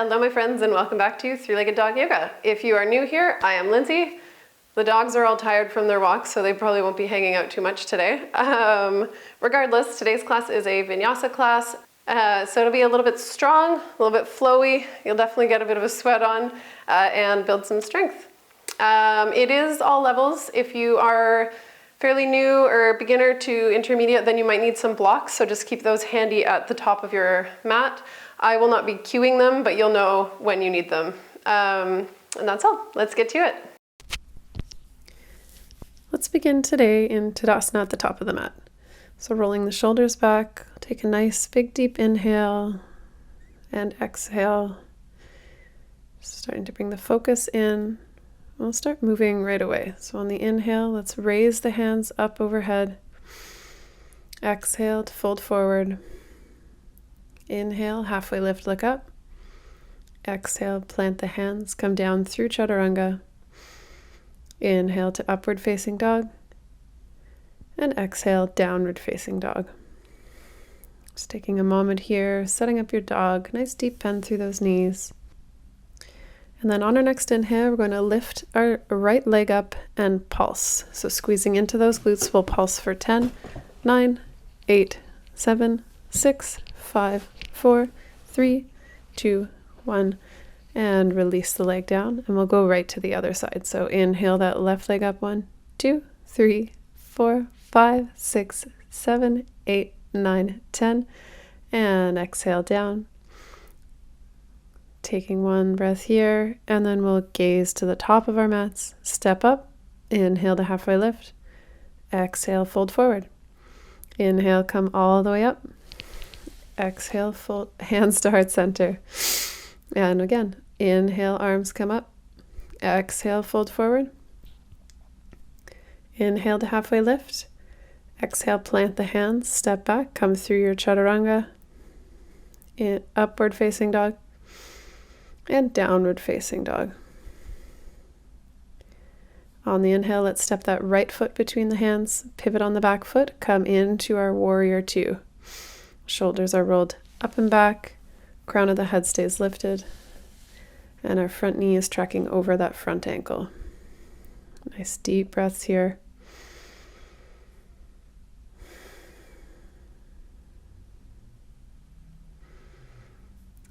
Hello my friends and welcome back to Three-Legged Dog Yoga. If you are new here, I am Lindsay. The dogs are all tired from their walks, so they probably won't be hanging out too much today. Regardless, today's class is a Vinyasa class, so it'll be a little bit strong, a little bit flowy. You'll definitely get a bit of a sweat on and build some strength. It is all levels. If you are fairly new or beginner to intermediate, then you might need some blocks, so just keep those handy at the top of your mat. I will not be cueing them, but you'll know when you need them. And that's all. Let's get to it. Let's begin today in Tadasana at the top of the mat. So rolling the shoulders back, take a nice big deep inhale and exhale. Starting to bring the focus in. We'll start moving right away. So on the inhale, let's raise the hands up overhead. Exhale to fold forward. Inhale, halfway lift, look up. Exhale, plant the hands, come down through chaturanga. Inhale to upward facing dog. And exhale, downward facing dog. Just taking a moment here, setting up your dog. Nice deep bend through those knees. And then on our next inhale, we're going to lift our right leg up and pulse. So squeezing into those glutes, we'll pulse for 10, 9, 8, 7, 6, 5, 4, 3, 2, 1, and release the leg down, and we'll go right to the other side. So inhale that left leg up, 1, 2, 3, 4, 5, 6, 7, 8, 9, 10, and exhale down. Taking one breath here, and then we'll gaze to the top of our mats, step up, inhale to halfway lift, exhale, fold forward. Inhale, come all the way up. Exhale, fold hands to heart center. And again, inhale, arms come up. Exhale, fold forward. Inhale to halfway lift. Exhale, plant the hands, step back, come through your chaturanga. Upward facing dog. And downward facing dog. On the inhale, let's step that right foot between the hands, pivot on the back foot, come into our warrior two. Shoulders are rolled up and back, crown of the head stays lifted, and our front knee is tracking over that front ankle. Nice deep breaths here.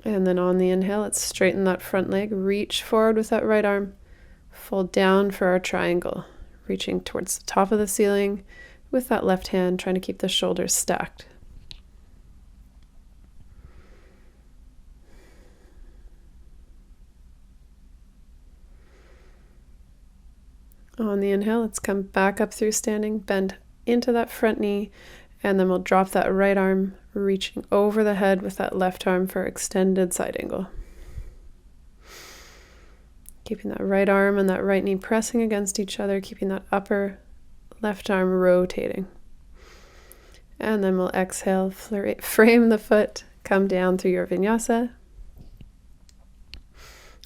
And then on the inhale, let's straighten that front leg, reach forward with that right arm, fold down for our triangle, reaching towards the top of the ceiling with that left hand, trying to keep the shoulders stacked. On the inhale, let's come back up through standing, bend into that front knee, and then we'll drop that right arm, reaching over the head with that left arm for extended side angle. Keeping that right arm and that right knee pressing against each other, keeping that upper left arm rotating. And then we'll exhale, frame the foot, come down through your vinyasa,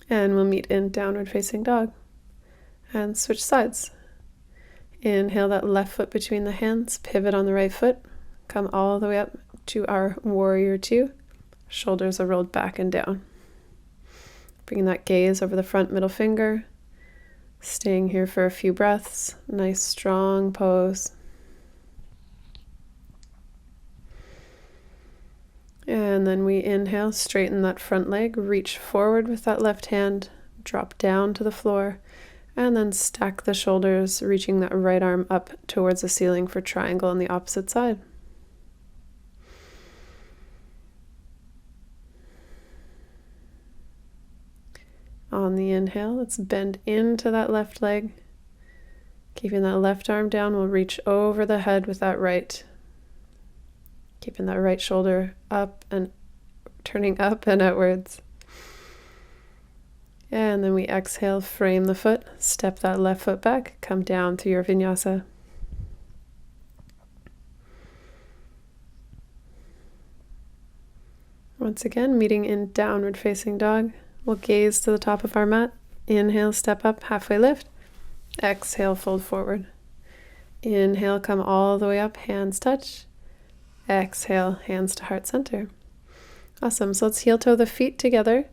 and we'll meet in downward facing dog. And switch sides. Inhale that left foot between the hands, pivot on the right foot, come all the way up to our warrior two. Shoulders are rolled back and down. Bringing that gaze over the front middle finger, staying here for a few breaths. Nice strong pose. And then we inhale, straighten that front leg, reach forward with that left hand, drop down to the floor, and then stack the shoulders, reaching that right arm up towards the ceiling for triangle on the opposite side. On the inhale, let's bend into that left leg. Keeping that left arm down, we'll reach over the head with that right. Keeping that right shoulder up and turning up and outwards. And then we exhale, frame the foot, step that left foot back, come down through your vinyasa. Once again, meeting in downward facing dog. We'll gaze to the top of our mat. Inhale, step up, halfway lift. Exhale, fold forward. Inhale, come all the way up, hands touch. Exhale, hands to heart center. Awesome. So let's heel toe the feet together.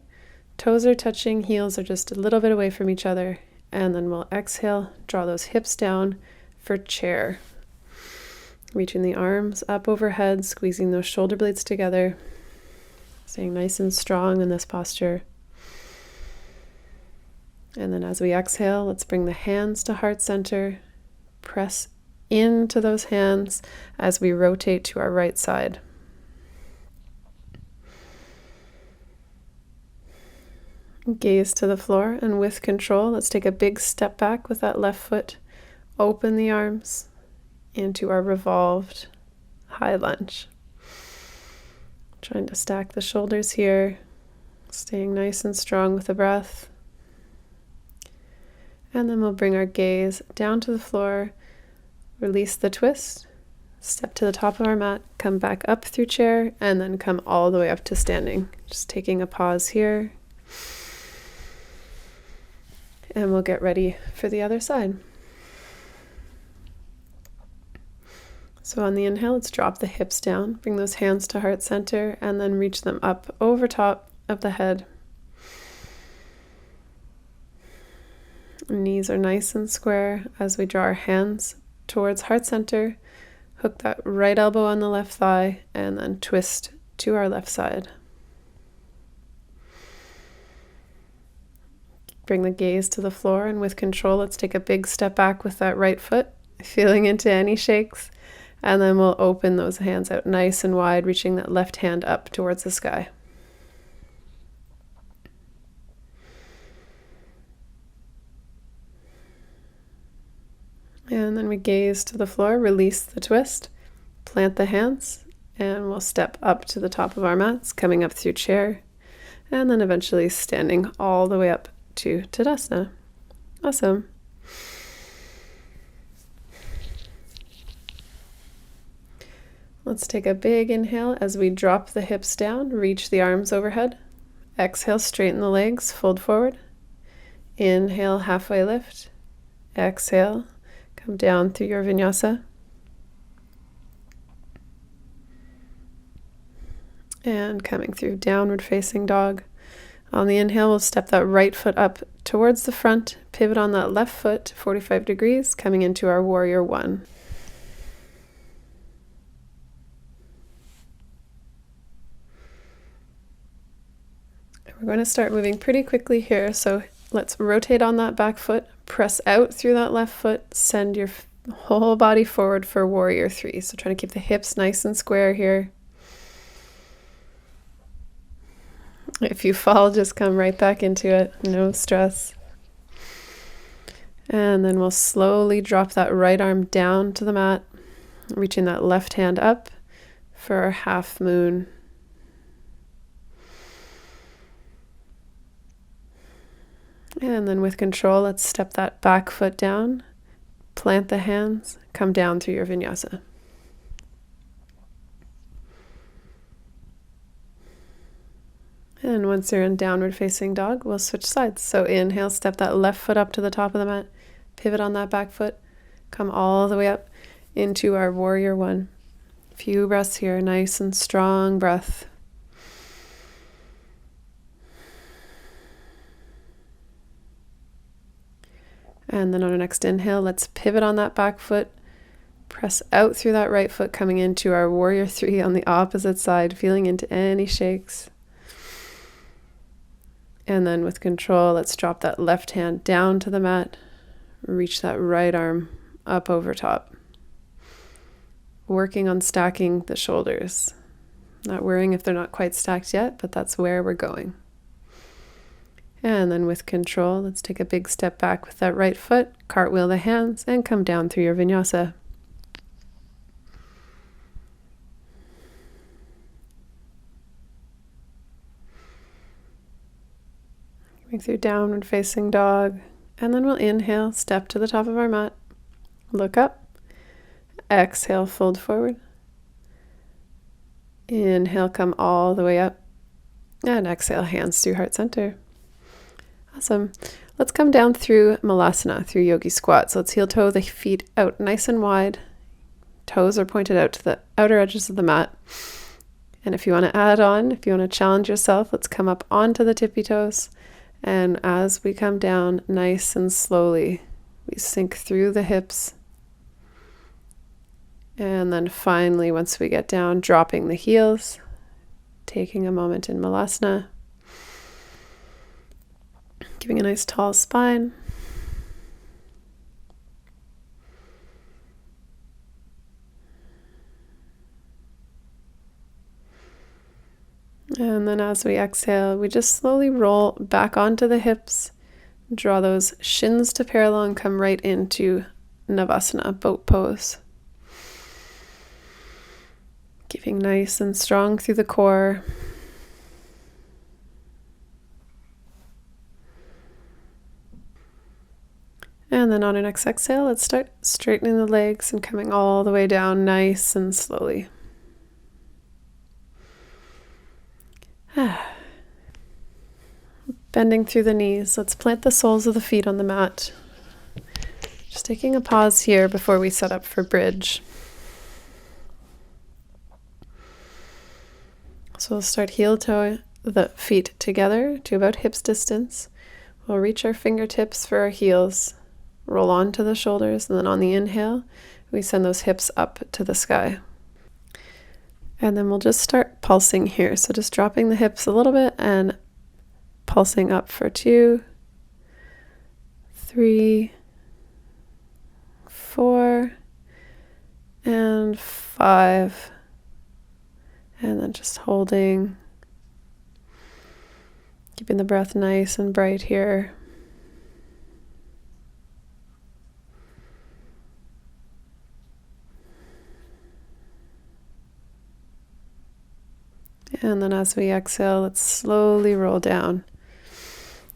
Toes are touching, heels are just a little bit away from each other. And then we'll exhale, draw those hips down for chair. Reaching the arms up overhead, squeezing those shoulder blades together. Staying nice and strong in this posture. And then as we exhale, let's bring the hands to heart center. Press into those hands as we rotate to our right side. Gaze to the floor, and with control, let's take a big step back with that left foot. Open the arms into our revolved high lunge. Trying to stack the shoulders here, staying nice and strong with the breath. And then we'll bring our gaze down to the floor, release the twist, step to the top of our mat, come back up through chair, and then come all the way up to standing. Just taking a pause here. And we'll get ready for the other side. So on the inhale, let's drop the hips down, bring those hands to heart center, and then reach them up over top of the head. Knees are nice and square as we draw our hands towards heart center. Hook that right elbow on the left thigh, and then twist to our left side. Bring the gaze to the floor, and with control, let's take a big step back with that right foot, feeling into any shakes, and then we'll open those hands out nice and wide, reaching that left hand up towards the sky. And then we gaze to the floor, release the twist, plant the hands, and we'll step up to the top of our mats, coming up through chair, and then eventually standing all the way up to Tadasana. Awesome. Let's take a big inhale as we drop the hips down, reach the arms overhead. Exhale, straighten the legs, fold forward. Inhale, halfway lift. Exhale, come down through your vinyasa. And coming through downward facing dog. On the inhale, we'll step that right foot up towards the front, pivot on that left foot 45 degrees, coming into our warrior one. We're going to start moving pretty quickly here, so let's rotate on that back foot, press out through that left foot, send your whole body forward for warrior three. So trying to keep the hips nice and square here. If you fall, just come right back into it, no stress. And then we'll slowly drop that right arm down to the mat, reaching that left hand up for our half moon. And then with control, let's step that back foot down, plant the hands, come down through your vinyasa. And once you're in downward facing dog, we'll switch sides. So inhale, step that left foot up to the top of the mat, pivot on that back foot, come all the way up into our warrior one. Few breaths here, nice and strong breath. And then on our next inhale, let's pivot on that back foot, press out through that right foot, coming into our warrior three on the opposite side, feeling into any shakes. And then with control, let's drop that left hand down to the mat, reach that right arm up over top. Working on stacking the shoulders. Not worrying if they're not quite stacked yet, but that's where we're going. And then with control, let's take a big step back with that right foot, cartwheel the hands, and come down through your vinyasa. Coming through downward facing dog, and then we'll inhale, step to the top of our mat, look up, exhale, fold forward. Inhale, come all the way up, and exhale, hands through heart center. Awesome. Let's come down through malasana, through yogi squat. So let's heel toe the feet out nice and wide. Toes are pointed out to the outer edges of the mat. And if you want to add on, if you want to challenge yourself, let's come up onto the tippy toes. And as we come down nice and slowly, we sink through the hips. And then finally, once we get down, dropping the heels, taking a moment in Malasana, giving a nice tall spine. And then as we exhale, we just slowly roll back onto the hips, draw those shins to parallel and come right into Navasana, boat pose. Keeping nice and strong through the core. And then on our next exhale, let's start straightening the legs and coming all the way down nice and slowly. Bending through the knees, let's plant the soles of the feet on the mat. Just taking a pause here before we set up for bridge. So we'll start heel toe the feet together to about hips distance. We'll reach our fingertips for our heels, roll onto the shoulders, and then on the inhale, we send those hips up to the sky. And then we'll just start pulsing here. So just dropping the hips a little bit and pulsing up for 2, 3, 4, and 5. And then just holding, keeping the breath nice and bright here. And then as we exhale, let's slowly roll down,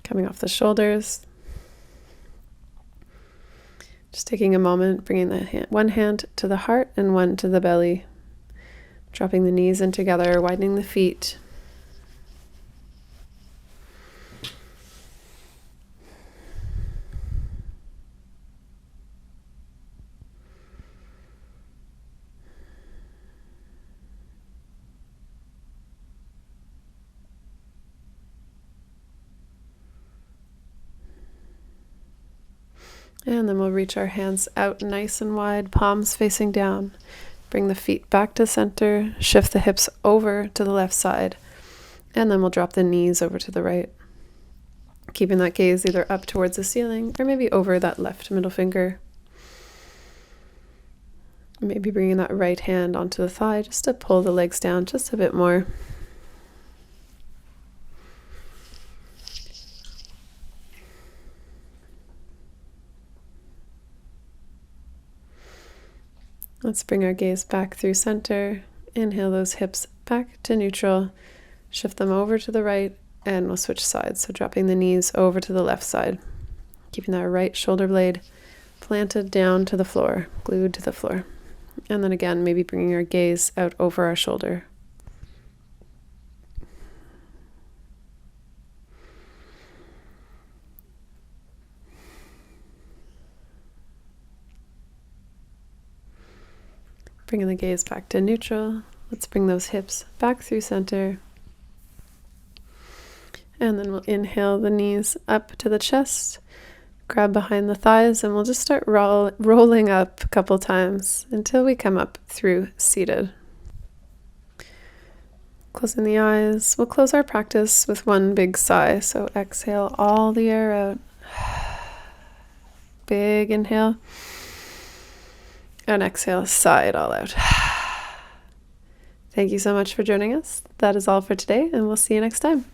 coming off the shoulders. Just taking a moment, bringing the one hand to the heart and one to the belly. Dropping the knees in together, widening the feet. And then we'll reach our hands out nice and wide, palms facing down. Bring the feet back to center, shift the hips over to the left side, and then we'll drop the knees over to the right. Keeping that gaze either up towards the ceiling or maybe over that left middle finger. Maybe bringing that right hand onto the thigh just to pull the legs down just a bit more. Let's bring our gaze back through center. Inhale those hips back to neutral. Shift them over to the right and we'll switch sides. So dropping the knees over to the left side. Keeping that right shoulder blade planted down to the floor, glued to the floor. And then again, maybe bringing our gaze out over our shoulder. Bringing the gaze back to neutral. Let's bring those hips back through center. And then we'll inhale the knees up to the chest, grab behind the thighs, and we'll just start rolling up a couple times until we come up through seated. Closing the eyes, we'll close our practice with one big sigh. So exhale all the air out. Big inhale. And exhale, sigh it all out. Thank you so much for joining us. That is all for today, and we'll see you next time.